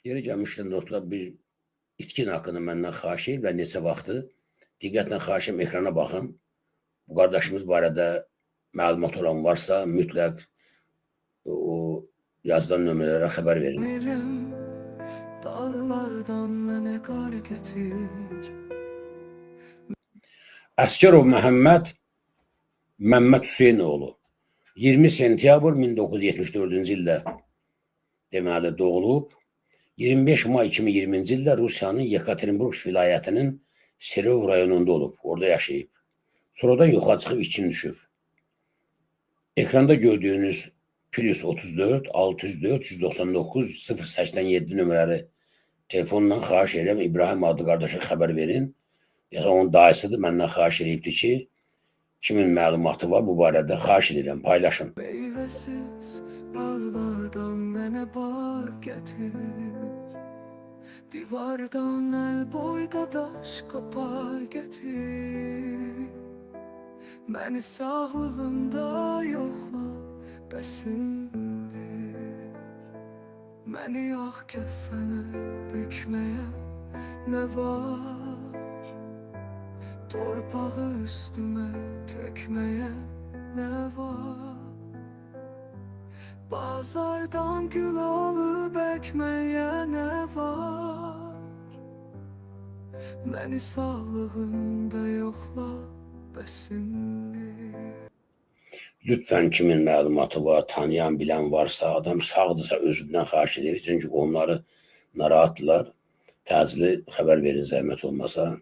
Yeri gəlmişdən dostlar, bir itkin haqqında məndən xahiş edib və neçə vaxtı diqqətlə xahişim ekrana baxın. Bu qardaşımız barədə məlumat olan varsa mütləq o yazılan nömrələrə xəbər verin. Əsgərov Məmməd Hüseynoğlu 20 sentyabr 1974-cü ildə deməli doğulub. 25 may 2020-ci ildə Rusiyanın Yekaterinburg vilayətinin Serov rayonunda olub. Orada yaşayıb. Sonradan yoxa çıxıb itkin düşüb. Ekranda gördüyünüz plus 34 604 199 087 nömrəli telefonla xahiş edirəm İbrahim adlı qardaşa xəbər verin. Yəni onun dayısıdır, məndən xahiş edibdir ki, kimin məlumatı var bu barədə xahiş edirəm, paylaşın. Meyvəsiz bağlardan mənə bar gətir, divardan əl boyda daş qopar gətir. Məni sağlığımda yoxla, bəsindir. Məni ağ kəfənə bükməyə nə var? Torpağı üstümə tökməyə nə var? Bazardan gül alıp ekmeğe ne var? Məni sağlığında yoxla, bəsindir. Lütfen kimin məlumatı var, tanıyan, bilən varsa, adam sağdırsa özündən xahiş edir. Çünki onları narahatdırlar. Təcili xəbər verin zəhmət olmasa.